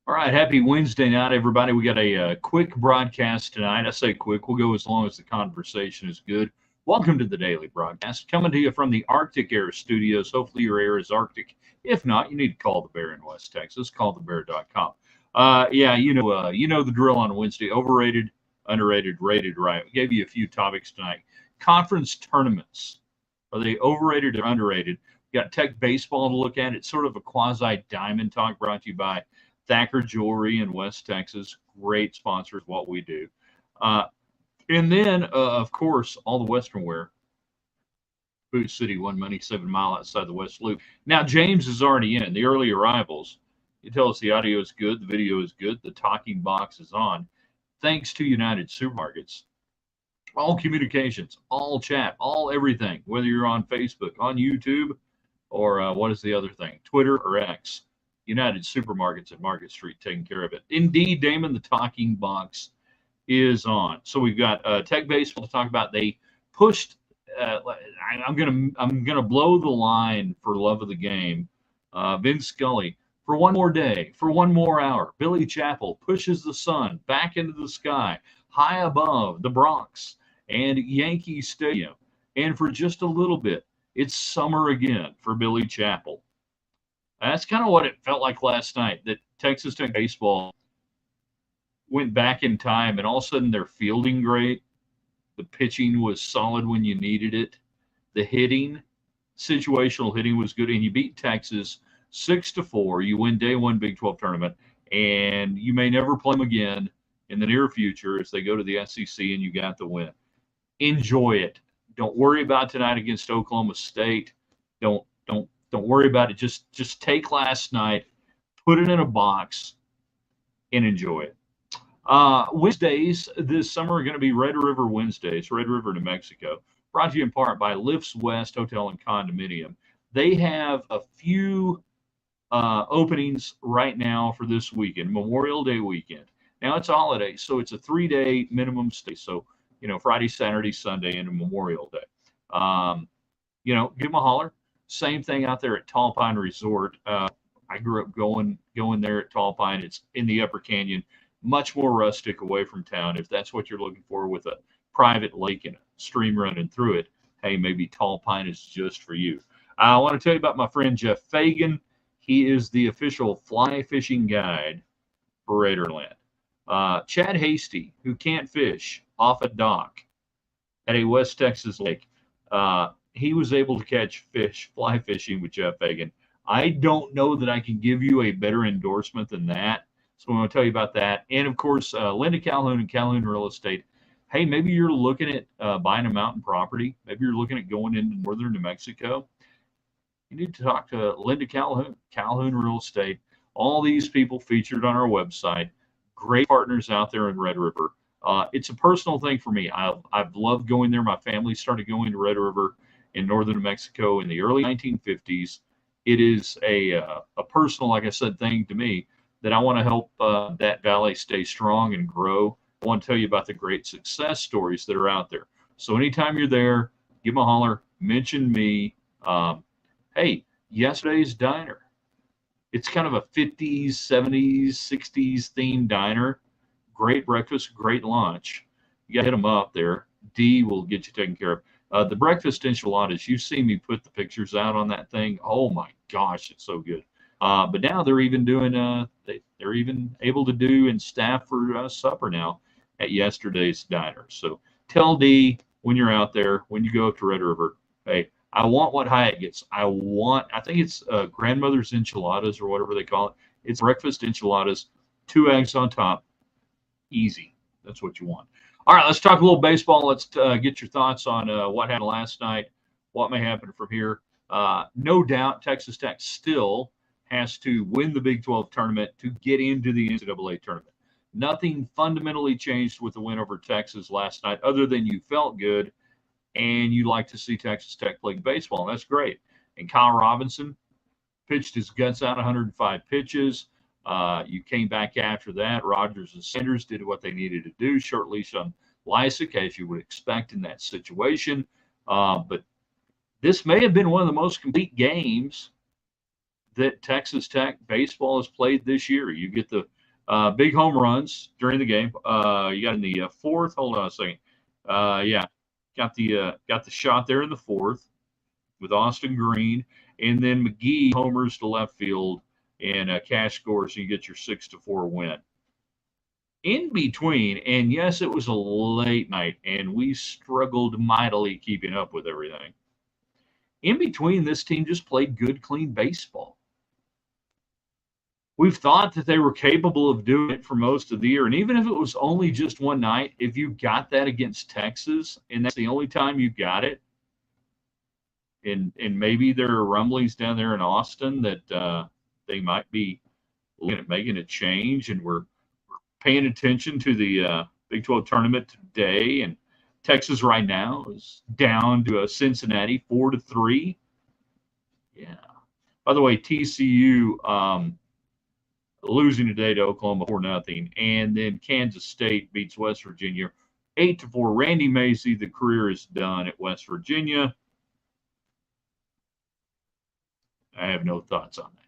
All right, happy Wednesday night, everybody. We got a quick broadcast tonight. I say quick, we'll go as long as the conversation is good. Welcome to the daily broadcast, coming to you from the Arctic Air Studios. Hopefully, your air is Arctic. If not, you need to call the Bear in West Texas. Call thebear.com. Yeah, you know the drill on Wednesday. Overrated, underrated, rated. Right. We gave you a few topics tonight. Conference tournaments, are they overrated or underrated? We got Tech baseball to look at. It's sort of a quasi diamond talk brought to you by Thacker Jewelry in West Texas. Great sponsors, what we do. Uh, and then, of course, all the Western wear. Boot City, 1 money, 7 Mile outside the West Loop. Now, James is already in. The early arrivals. You tell us the audio is good, the video is good, the talking box is on. Thanks to United Supermarkets. All communications, all chat, all everything, whether you're on Facebook, on YouTube, or what is the other thing? Twitter or X. United Supermarkets at Market Street taking care of it. Indeed, Damon, the talking box is on. So we've got Tech baseball to talk about. They pushed. I'm gonna blow the line for love of the game. Vince Scully for one more day, for one more hour. Billy Chappell pushes the sun back into the sky, high above the Bronx and Yankee Stadium, and for just a little bit, it's summer again for Billy Chappell. That's kind of what it felt like last night, that Texas Tech baseball went back in time and all of a sudden they're fielding great. The pitching was solid when you needed it. The hitting, situational hitting was good. And you beat Texas 6-4. You win day one Big 12 tournament. And you may never play them again in the near future as they go to the SEC and you got the win. Enjoy it. Don't worry about tonight against Oklahoma State. Don't worry about it. Just take last night, put it in a box, and enjoy it. Wednesdays this summer are going to be Red River Wednesdays, Red River, New Mexico. Brought to you in part by Lifts West Hotel and Condominium. They have a few openings right now for this weekend, Memorial Day weekend. Now it's a holiday, so it's a 3-day minimum stay. So, Friday, Saturday, Sunday, and Memorial Day. Give them a holler. Same thing out there at Tall Pine Resort. I grew up going there at Tall Pine. It's in the Upper Canyon, much more rustic away from town. If that's what you're looking for with a private lake and a stream running through it, hey, maybe Tall Pine is just for you. I want to tell you about my friend Jeff Fagan. He is the official fly fishing guide for Raiderland. Chad Hasty, who can't fish off a dock at a West Texas lake, he was able to catch fish fly fishing with Jeff Fagan. I don't know that I can give you a better endorsement than that. So I'm going to tell you about that. And, of course, Linda Calhoun and Calhoun Real Estate. Hey, maybe you're looking at buying a mountain property. Maybe you're looking at going into northern New Mexico. You need to talk to Linda Calhoun, Calhoun Real Estate. All these people featured on our website. Great partners out there in Red River. It's a personal thing for me. I've loved going there. My family started going to Red River in northern New Mexico in the early 1950s. It is a personal, like I said, thing to me that I want to help that valley stay strong and grow. I want to tell you about the great success stories that are out there. So anytime you're there, give them a holler, mention me. Hey, yesterday's diner. It's kind of a 50s, 70s, 60s themed diner. Great breakfast, great lunch. You got to hit them up there. D will get you taken care of. The breakfast enchiladas, you've seen me put the pictures out on that thing. Oh my gosh, it's so good. But now they're even doing they're even able to do and staff for supper now at yesterday's diner. So tell D when you're out there, when you go up to Red River, hey, I want what Hyatt gets. I think it's grandmother's enchiladas or whatever they call it. It's breakfast enchiladas, 2 eggs on top. Easy. That's what you want. All right, let's talk a little baseball. Let's get your thoughts on what happened last night, what may happen from here. No doubt Texas Tech still has to win the Big 12 tournament to get into the NCAA tournament. Nothing fundamentally changed with the win over Texas last night other than you felt good and you like to see Texas Tech play baseball, and that's great. And Kyle Robinson pitched his guts out, 105 pitches. You came back after that. Rogers and Sanders did what they needed to do. Short leash on Lysick, as you would expect in that situation. But this may have been one of the most complete games that Texas Tech baseball has played this year. You get the Big home runs during the game. You got in the fourth. Hold on a second. Yeah, got the shot there in the fourth with Austin Green, and then McGee homers to left field, and Cash scores. So you get your 6-4 win. In between, and yes, it was a late night, and we struggled mightily keeping up with everything. In between, this team just played good, clean baseball. We've thought that they were capable of doing it for most of the year. And even if it was only just one night, if you got that against Texas, and that's the only time you got it, and maybe there are rumblings down there in Austin that they might be looking at making a change, and we're paying attention to the Big 12 tournament today, and Texas right now is down to Cincinnati 4-3. Yeah. By the way, TCU losing today to Oklahoma 4-0, and then Kansas State beats West Virginia 8-4. Randy Macy, the career is done at West Virginia. I have no thoughts on that.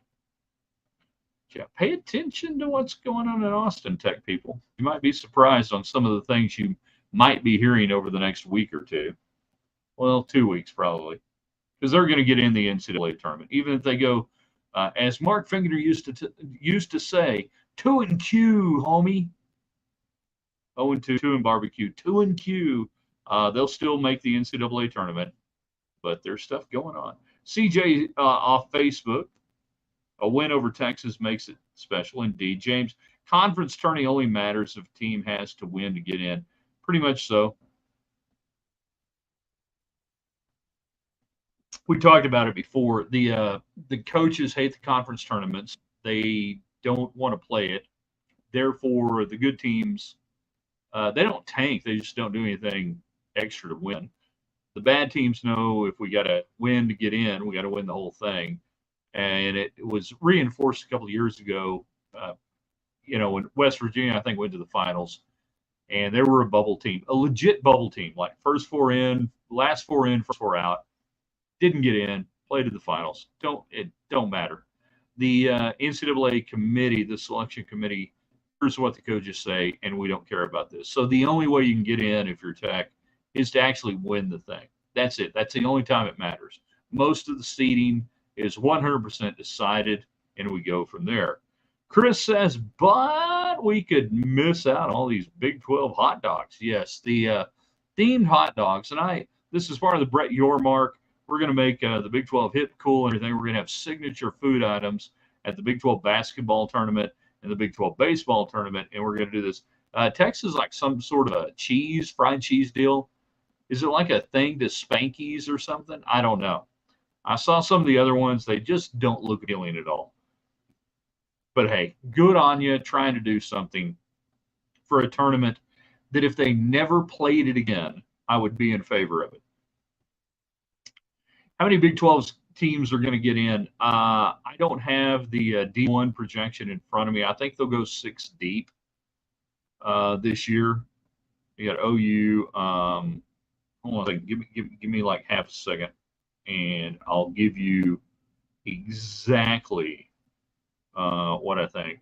Yeah, pay attention to what's going on in Austin, Tech people. You might be surprised on some of the things you might be hearing over the next week or two. Well, 2 weeks probably, because they're going to get in the NCAA tournament, even if they go, as Mark Finger used to say, 2 and Q, homie. 0-2, 2 and barbecue, 2 and Q. They'll still make the NCAA tournament, but there's stuff going on. CJ off Facebook. A win over Texas makes it special indeed. James, conference tourney only matters if a team has to win to get in. Pretty much so. We talked about it before. The coaches hate the conference tournaments. They don't want to play it. Therefore, the good teams, they don't tank. They just don't do anything extra to win. The bad teams know if we got to win to get in, we got to win the whole thing. And it was reinforced a couple of years ago, when West Virginia, I think, went to the finals, and they were a bubble team, a legit bubble team, like first 4 in, last 4 in, first 4 out, didn't get in, played to the finals. It don't matter. The NCAA committee, the selection committee, here's what the coaches say, and we don't care about this. So the only way you can get in if you're Tech is to actually win the thing. That's it. That's the only time it matters. Most of the seeding is 100% decided, and we go from there. Chris says, but we could miss out on all these Big 12 hot dogs. Yes, the themed hot dogs. And this is part of the Brett Yormark. We're going to make the Big 12 hip, cool, and everything. We're going to have signature food items at the Big 12 basketball tournament and the Big 12 baseball tournament, and we're going to do this. Texas is like some sort of a fried cheese deal. Is it like a thing to Spankies or something? I don't know. I saw some of the other ones. They just don't look appealing at all. But hey, good on you trying to do something for a tournament that if they never played it again, I would be in favor of it. How many Big 12 teams are going to get in? I don't have the D1 projection in front of me. I think they'll go 6 deep this year. You got OU. Hold on a second. Give me like half a second, and I'll give you exactly what I think.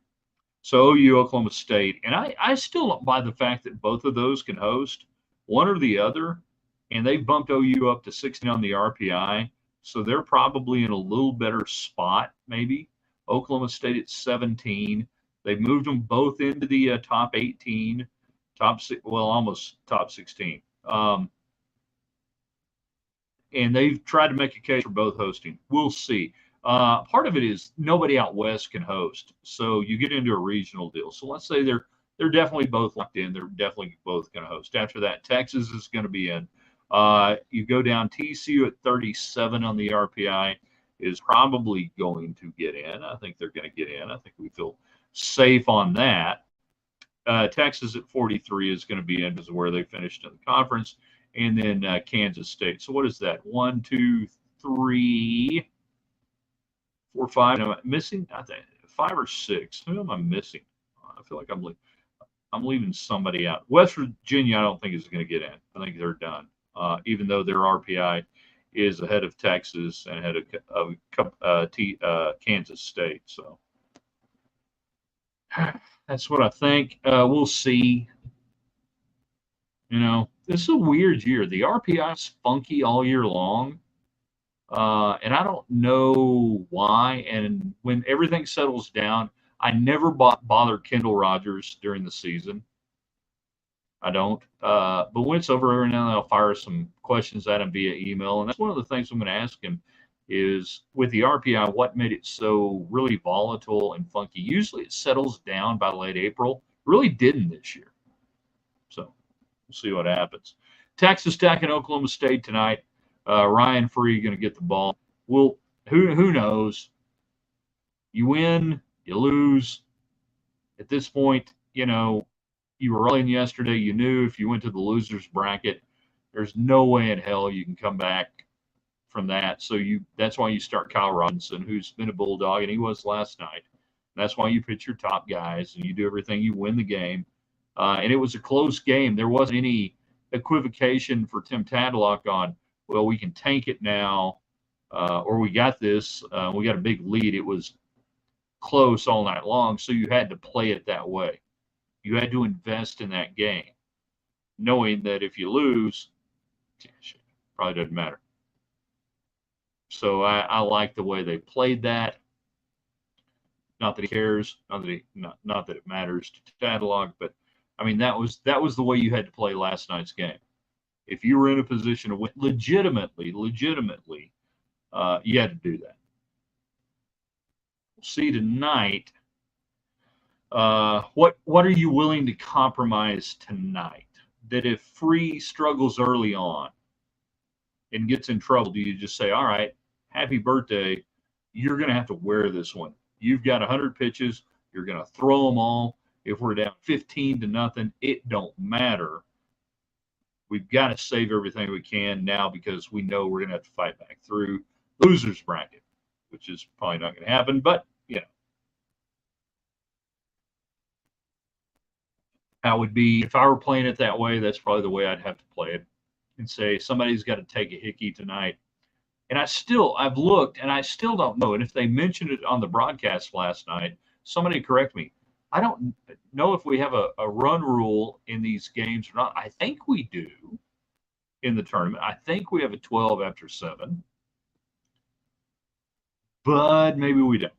So OU, Oklahoma State, and I still don't buy the fact that both of those can host one or the other, and they bumped OU up to 16 on the RPI, so they're probably in a little better spot maybe. Oklahoma State at 17. They've moved them both into the top 18, almost top 16. And they've tried to make a case for both hosting. We'll see. Part of it is nobody out west can host, so you get into a regional deal. So let's say they're definitely both locked in. They're definitely both going to host. After that, Texas is going to be in. You go down TCU at 37 on the RPI is probably going to get in. I think they're going to get in. I think we feel safe on that. Texas at 43 is going to be in because of where they finished in the conference. And then Kansas State. So what is that? 1, 2, 3, 4, 5. Am I missing? I think 5 or 6. Who am I missing? I feel like I'm leaving somebody out. West Virginia, I don't think is going to get in. I think they're done. Even though their RPI is ahead of Texas and ahead of Kansas State. So That's what I think. We'll see. This is a weird year. The RPI is funky all year long, and I don't know why. And when everything settles down, I never bother Kendall Rogers during the season. I don't. But when it's over every now and then, I'll fire some questions at him via email. And that's one of the things I'm going to ask him is with the RPI, what made it so really volatile and funky? Usually it settles down by late April. Really didn't this year. So we'll see what happens. Texas Tech and Oklahoma State tonight. Ryan Free going to get the ball. Who knows? You win, you lose. At this point, you were rolling yesterday. You knew if you went to the losers bracket, there's no way in hell you can come back from that. So that's why you start Kyle Robinson, who's been a bulldog, and he was last night. That's why you pitch your top guys and you do everything. You win the game, and it was a close game. There wasn't any equivocation for Tim Tadlock on, well, we can tank it now, or we got this. We got a big lead. It was close all night long, so you had to play it that way. You had to invest in that game, knowing that if you lose, probably doesn't matter. So I like the way they played that. Not that he cares, not that it matters to Tadlock, but I mean that was the way you had to play last night's game. If you were in a position to win legitimately, you had to do that. We'll see tonight. What are you willing to compromise tonight? That if Free struggles early on and gets in trouble, do you just say, all right, happy birthday, you're going to have to wear this one. You've got 100 pitches. You're going to throw them all. If we're down 15-0, it don't matter. We've got to save everything we can now because we know we're going to have to fight back through losers bracket, which is probably not going to happen, but I would be, if I were playing it that way, that's probably the way I'd have to play it and say somebody's got to take a hickey tonight. And I've looked and I still don't know. And if they mentioned it on the broadcast last night, somebody correct me. I don't know if we have a run rule in these games or not. I think we do in the tournament. I think we have a 12 after 7, but maybe we don't.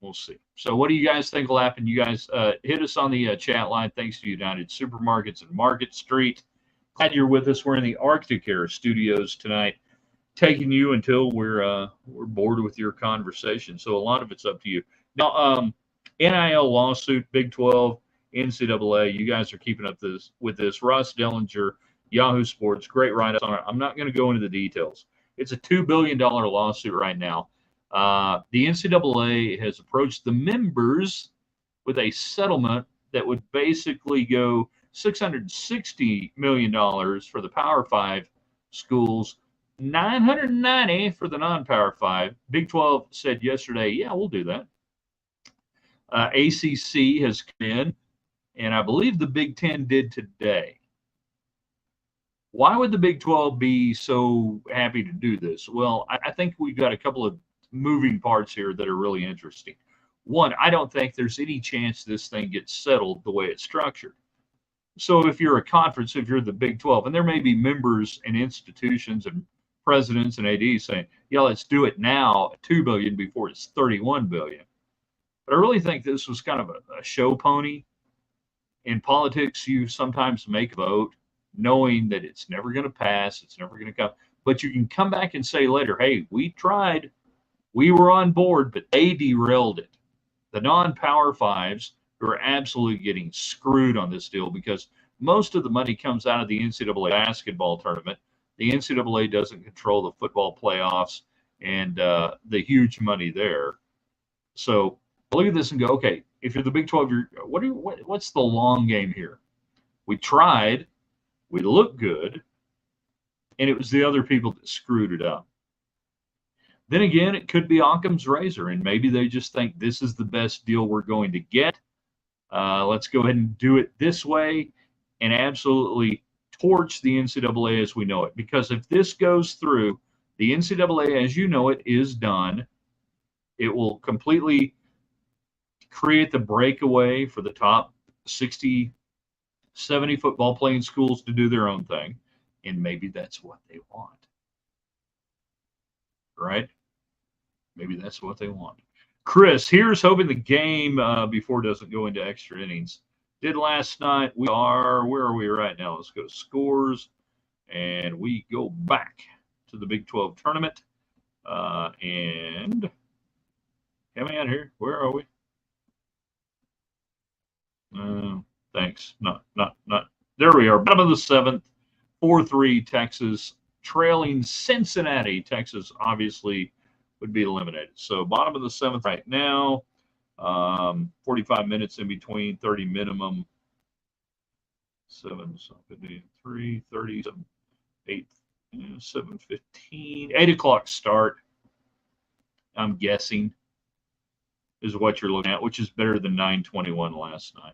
We'll see. So what do you guys think will happen? You guys hit us on the chat line. Thanks to United Supermarkets and Market Street. Glad you're with us. We're in the Arctic Air studios tonight, taking you until we're bored with your conversation. So a lot of it's up to you. Now, NIL lawsuit, Big 12, NCAA. You guys are keeping up with this. Ross Dellinger, Yahoo Sports, great write-up on it. I'm not going to go into the details. It's a $2 billion lawsuit right now. The NCAA has approached the members with a settlement that would basically go $660 million for the Power 5 schools, $990 for the non-Power 5. Big 12 said yesterday, yeah, we'll do that. ACC has come in, and I believe the Big 10 did today. Why would the Big 12 be so happy to do this? Well, I think we've got a couple of moving parts here that are really interesting. One, I don't think there's any chance this thing gets settled the way it's structured. So if you're a conference, if you're the Big 12, and there may be members and institutions and presidents and ADs saying, yeah, let's do it now at $2 billion before it's $31 billion. But I really think this was kind of a show pony. In politics, you sometimes make a vote knowing that it's never going to pass, it's never going to come. But you can come back and say later, hey, we tried. We were on board, but they derailed it. The non-Power 5s who are absolutely getting screwed on this deal because most of the money comes out of the NCAA basketball tournament. The NCAA doesn't control the football playoffs and the huge money there. So I look at this and go, okay, if you're the Big 12, what's the long game here? We tried, we looked good, and it was the other people that screwed it up. Then again, it could be Occam's razor, and maybe they just think this is the best deal we're going to get. Let's go ahead and do it this way and absolutely torch the NCAA as we know it. Because if this goes through, the NCAA as you know it is done. It will completely create the breakaway for the top 60, 70 football playing schools to do their own thing. And maybe that's what they want. Right? Maybe that's what they want. Chris, here's hoping the game before doesn't go into extra innings. Did last night. Where are we right now? Let's go to scores. And we go back to the Big 12 tournament. And help me out here. Where are we? Thanks. Not. There we are. Bottom of the seventh. 4-3 Texas trailing Cincinnati. Texas obviously would be eliminated. So bottom of the seventh right now. 45 minutes in between, 30 minimum. 7, 3, 30, 7, 8, 7:15. 8 o'clock start, I'm guessing, is what you're looking at, which is better than 9:21 last night.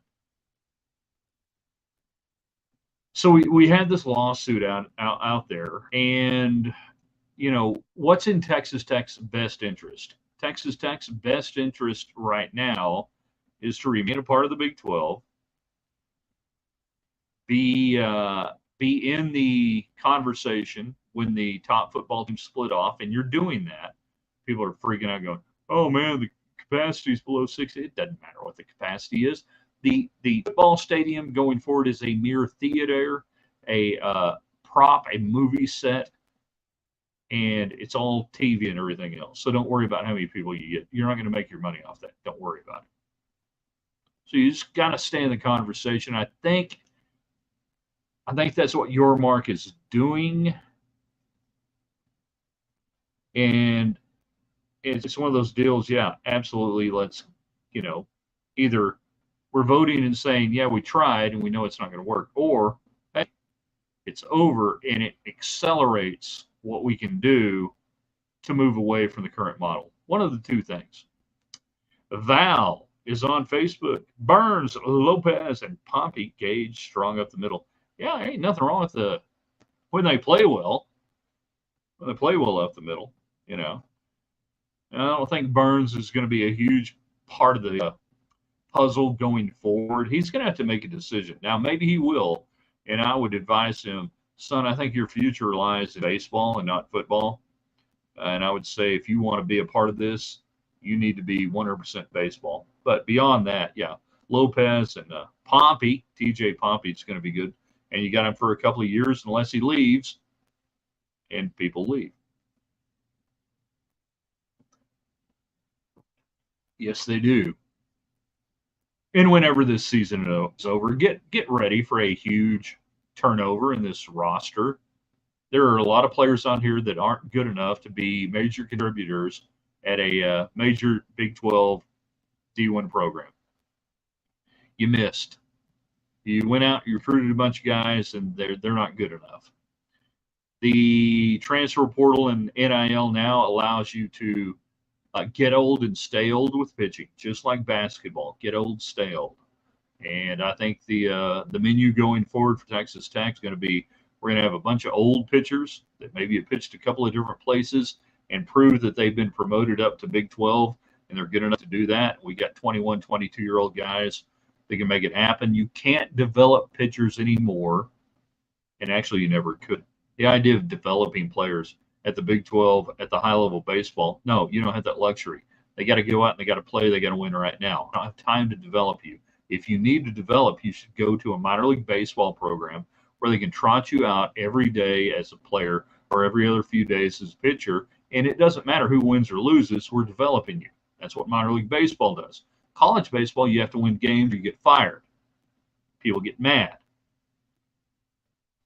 So we had this lawsuit out there, and what's in Texas Tech's best interest? Texas Tech's best interest right now is to remain a part of the Big 12, be in the conversation when the top football team split off, and you're doing that. People are freaking out, going, "Oh man, the capacity is below 60." It doesn't matter what the capacity is. The football stadium going forward is a mere theater, a prop, a movie set, and it's all TV and everything else. So don't worry about how many people you get. You're not going to make your money off that. Don't worry about it. So you just got to stay in the conversation. I think that's what your mark is doing. And it's one of those deals, yeah, absolutely. Let's, either we're voting and saying, yeah, we tried and we know it's not going to work, or hey, it's over and it accelerates what we can do to move away from the current model. One of the two things. Val is on Facebook. Burns, Lopez, and Pompey Gage strong up the middle. Yeah, ain't nothing wrong with when they play well. When they play well up the middle, I don't think Burns is going to be a huge part of the puzzle going forward. He's going to have to make a decision. Now, maybe he will, and I would advise him, son, I think your future lies in baseball and not football. And I would say if you want to be a part of this, you need to be 100% baseball. But beyond that, yeah, Lopez and Pompey, TJ Pompey, it's going to be good. And you got him for a couple of years unless he leaves, and people leave. Yes, they do. And whenever this season is over, get ready for a huge turnover in this roster. There are a lot of players on here that aren't good enough to be major contributors at a major Big 12 D1 program. You missed. You went out, you recruited a bunch of guys, and they're not good enough. The transfer portal and NIL now allows you to get old and stay old with pitching, just like basketball. Get old, stay old. And I think the menu going forward for Texas Tech is going to be, we're going to have a bunch of old pitchers that maybe have pitched a couple of different places and prove that they've been promoted up to Big 12 and they're good enough to do that. We got 21, 22-year-old guys that can make it happen. You can't develop pitchers anymore, and actually you never could. The idea of developing players at the Big 12 at the high level baseball, no, you don't have that luxury. They got to go out and they got to play. They got to win right now. I don't have time to develop you. If you need to develop, you should go to a minor league baseball program where they can trot you out every day as a player or every other few days as a pitcher. And it doesn't matter who wins or loses, we're developing you. That's what minor league baseball does. College baseball, you have to win games or you get fired. People get mad.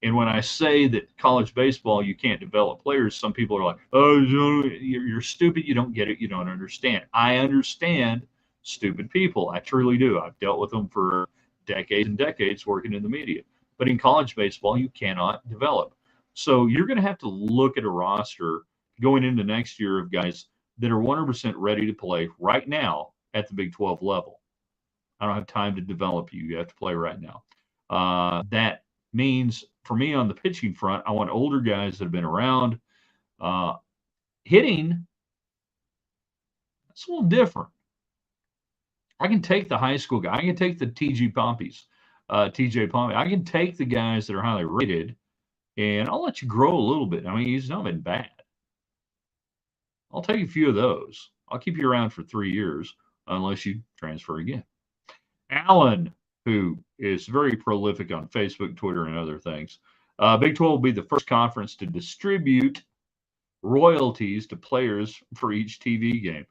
And when I say that college baseball, you can't develop players, some people are like, oh, you're stupid. You don't get it. You don't understand. I understand stupid people. I truly do. I've dealt with them for decades and decades working in the media. But in college baseball, you cannot develop. So you're going to have to look at a roster going into next year of guys that are 100% ready to play right now at the Big 12 level. I don't have time to develop you. You have to play right now. That means for me on the pitching front, I want older guys that have been around. Hitting, that's a little different. I can take the high school guy. I can take the TJ Pompey. I can take the guys that are highly rated, and I'll let you grow a little bit. I mean, he's not been bad. I'll take a few of those. I'll keep you around for 3 years unless you transfer again. Alan, who is very prolific on Facebook, Twitter, and other things. Big 12 will be the first conference to distribute royalties to players for each TV game.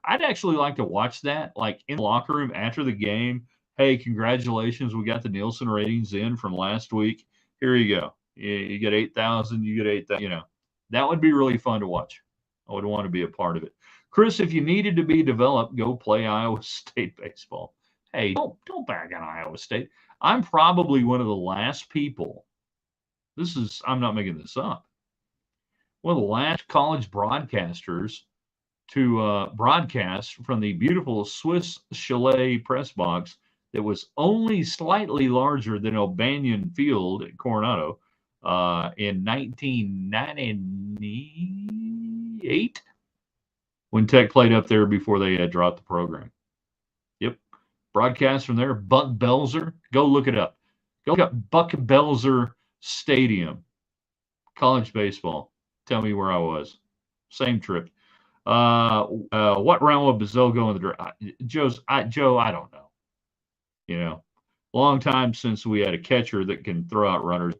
I'd actually like to watch that, like in the locker room after the game. Hey, congratulations, we got the Nielsen ratings in from last week. Here you go. You get 8,000, you get 8,000, That would be really fun to watch. I would want to be a part of it. Chris, if you needed to be developed, go play Iowa State baseball. Hey, don't bag on Iowa State. I'm probably one of the last people. I'm not making this up. One of the last college broadcasters to broadcast from the beautiful Swiss Chalet press box that was only slightly larger than O'Banion Field at Coronado in 1998 when Tech played up there before they dropped the program. Yep. Broadcast from there. Buck Belzer. Go look it up. Go look up Buck Belzer Stadium. College baseball. Tell me where I was. Same trip. What round would Bazell go in the draft? Joe, I don't know. Long time since we had a catcher that can throw out runners.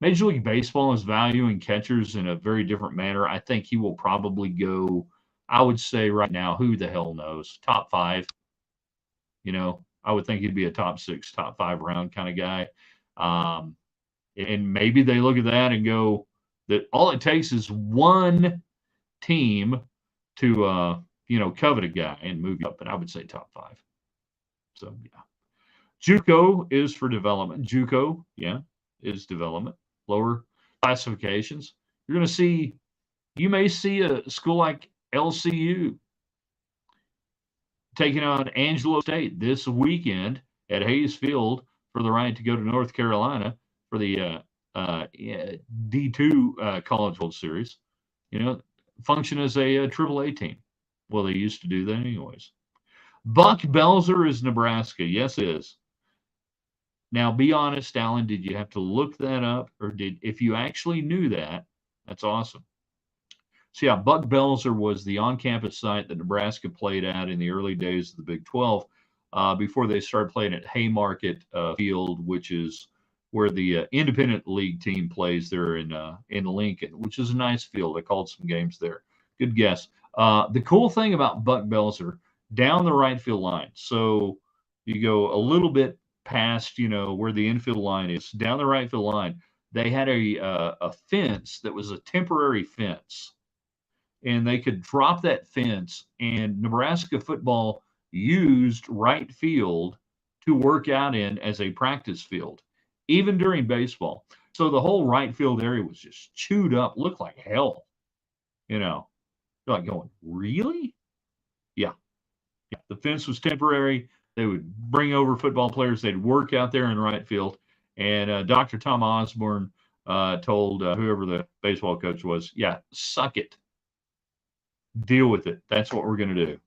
Major League Baseball is valuing catchers in a very different manner. I think he will probably go, I would say right now, who the hell knows? Top 5. I would think he'd be a top 6, top 5 round kind of guy. And maybe they look at that and go that all it takes is one team to, covet a guy and move you up. But I would say top 5. So, yeah. JUCO is for development. JUCO, is development. Lower classifications. You may see a school like LCU taking on Angelo State this weekend at Hayes Field for the right to go to North Carolina for the D2 College World Series. Function as a AAA team. Well, they used to do that anyways. Buck Belzer is Nebraska. Yes, it is. Now, be honest, Alan, did you have to look that up? Or if you actually knew that, that's awesome. So, yeah, Buck Belzer was the on-campus site that Nebraska played at in the early days of the Big 12 before they started playing at Haymarket Field, which is where the independent league team plays there in Lincoln, which is a nice field. I called some games there. Good guess. The cool thing about Buck Belzer, down the right field line. So you go a little bit past, where the infield line is, down the right field line. They had a fence that was a temporary fence, and they could drop that fence. And Nebraska football used right field to work out in as a practice field, even during baseball. So the whole right field area was just chewed up, looked like hell. You're like going, really? Yeah. The fence was temporary. They would bring over football players. They'd work out there in right field. And Dr. Tom Osborne told whoever the baseball coach was, suck it. Deal with it. That's what we're going to do.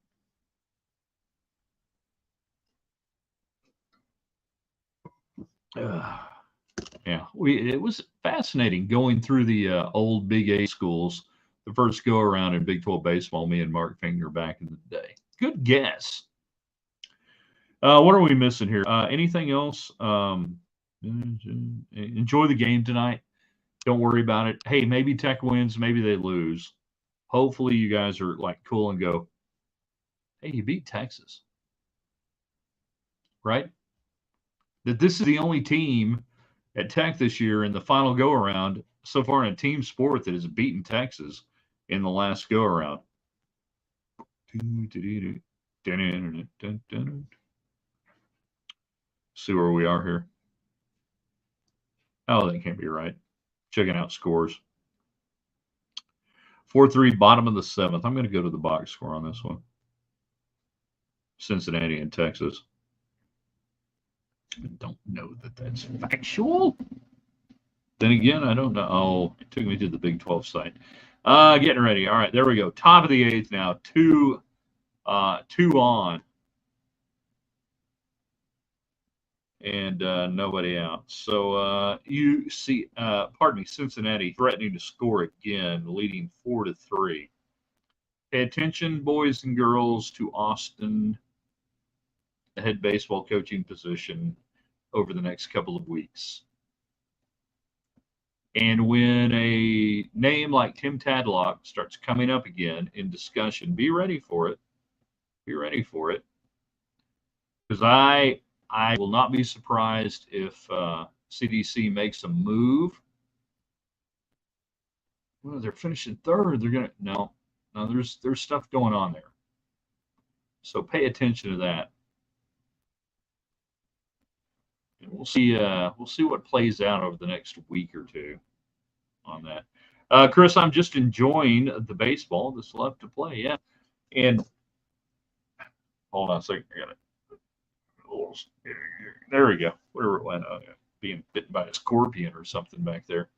It was fascinating going through the old Big 8 schools, the first go around in Big 12 baseball, me and Mark Finger back in the day. Good guess. What are we missing here? Anything else? Enjoy the game tonight. Don't worry about it. Hey, maybe Tech wins, maybe they lose. Hopefully you guys are like cool and go, hey, you beat Texas. Right? That this is the only team at Tech this year in the final go-around so far in a team sport that has beaten Texas in the last go-around. See where we are here. Oh, that can't be right. Checking out scores. 4-3, bottom of the 7th. I'm going to go to the box score on this one. Cincinnati and Texas. I don't know that that's factual. Then again, I don't know. Oh, it took me to the Big 12 site. Getting ready. All right, there we go. Top of the 8th now. 2 2 on, and nobody out. So you see, pardon me, Cincinnati threatening to score again, leading 4-3. Pay attention, boys and girls, to Austin, the head baseball coaching position over the next couple of weeks. And when a name like Tim Tadlock starts coming up again in discussion, be ready for it. Be ready for it. Because I will not be surprised if CDC makes a move. Well, they're finishing third. They're gonna no. There's stuff going on there. So pay attention to that. And we'll see what plays out over the next week or two on that. Chris, I'm just enjoying the baseball that's left to play. Yeah, and hold on a second. I got it. There we go. Whatever it went. Being bitten by a scorpion or something back there.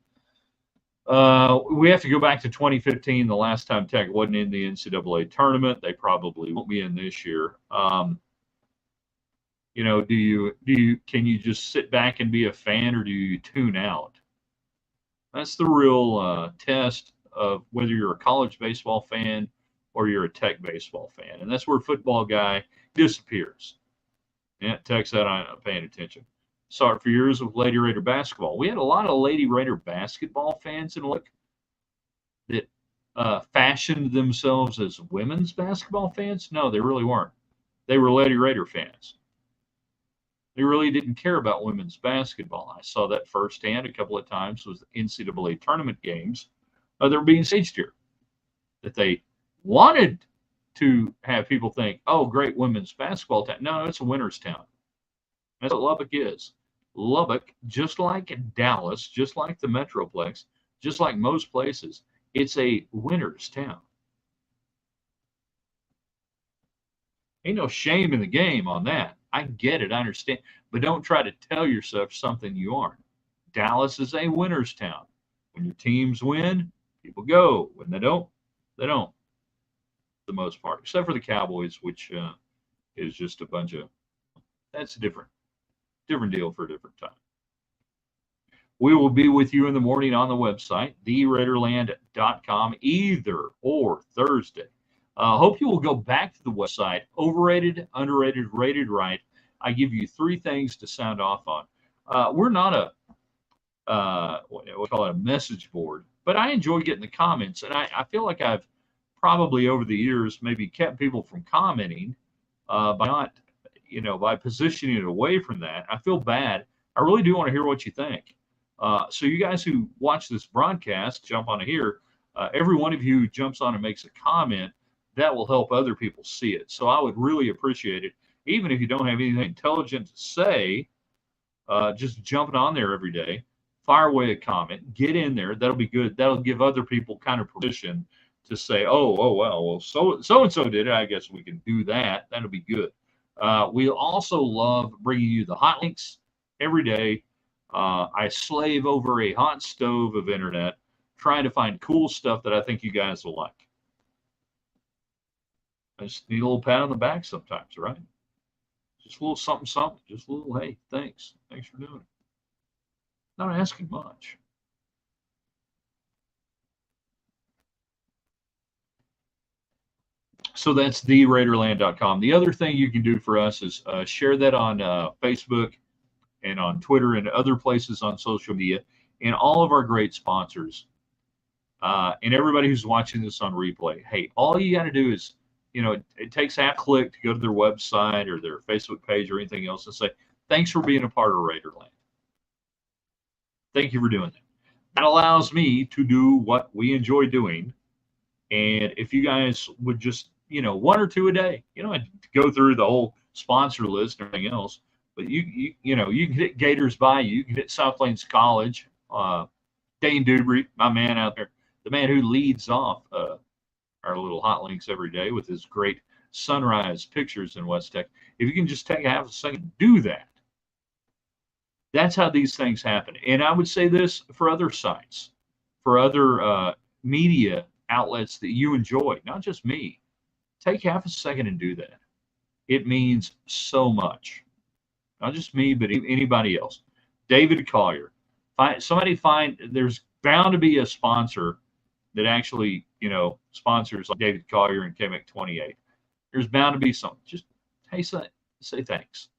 We have to go back to 2015, the last time Tech wasn't in the NCAA tournament. They probably won't be in this year. Can you just sit back and be a fan, or do you tune out? That's the real test of whether you're a college baseball fan or you're a Tech baseball fan. And that's where football guy disappears. Yeah, Tech's out on paying attention. Saw it for years with Lady Raider basketball. We had a lot of Lady Raider basketball fans in Lick that fashioned themselves as women's basketball fans. No, they really weren't. They were Lady Raider fans. They really didn't care about women's basketball. I saw that firsthand a couple of times with NCAA tournament games that were being staged here. That they wanted to have people think, oh, great women's basketball town. No, it's a winter's town. That's what Lubbock is. Lubbock, just like Dallas, just like the Metroplex, just like most places, it's a winter's town. Ain't no shame in the game on that. I get it, I understand. But don't try to tell yourself something you aren't. Dallas is a winner's town. When your teams win, people go. When they don't, they don't. For the most part, except for the Cowboys, which is just a bunch of, that's a different deal for a different time. We will be with you in the morning on the website, theraiderland.com, either or Thursday. Hope you will go back to the website. Overrated, underrated, rated right. I give you 3 things to sound off on. We're not what we call it, a message board, but I enjoy getting the comments, and I feel like I've probably over the years maybe kept people from commenting by not, by positioning it away from that. I feel bad. I really do want to hear what you think. So you guys who watch this broadcast, jump on here. Every one of you who jumps on and makes a comment, that will help other people see it. So I would really appreciate it. Even if you don't have anything intelligent to say, just jumping on there every day, fire away a comment, get in there. That'll be good. That'll give other people kind of permission to say, well, so-and-so did it. I guess we can do that. That'll be good. We also love bringing you the hot links every day. I slave over a hot stove of internet trying to find cool stuff that I think you guys will like. I just need a little pat on the back sometimes, right? Just a little something, just a little, hey, thanks for doing it. Not asking much. So that's theraiderland.com. The other thing you can do for us is share that on Facebook and on Twitter and other places on social media, and all of our great sponsors and everybody who's watching this on replay. Hey, all you got to do is, it takes half a click to go to their website or their Facebook page or anything else and say, thanks for being a part of Raiderland. Thank you for doing that. That allows me to do what we enjoy doing. And if you guys would just, 1 or 2 a day, go through the whole sponsor list and everything else, but you can hit Gators Bayou, you can hit South Plains College, Dane Dubry, my man out there, the man who leads off our little hot links every day with his great sunrise pictures in West Tech. If you can just take a half a second to do that, that's how these things happen. And I would say this for other sites, for other media outlets that you enjoy, not just me. Take half a second and do that. It means so much. Not just me, but anybody else. David Collier. There's bound to be a sponsor that actually, sponsors like David Collier and KMEC 28. There's bound to be something. Just, hey, say thanks.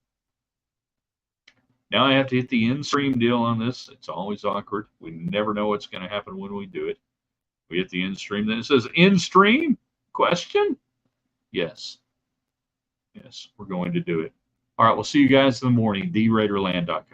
Now I have to hit the in-stream deal on this. It's always awkward. We never know what's going to happen when we do it. We hit the in-stream. Then it says, in-stream? Question? Yes. Yes, we're going to do it. All right, we'll see you guys in the morning, theraiderland.com.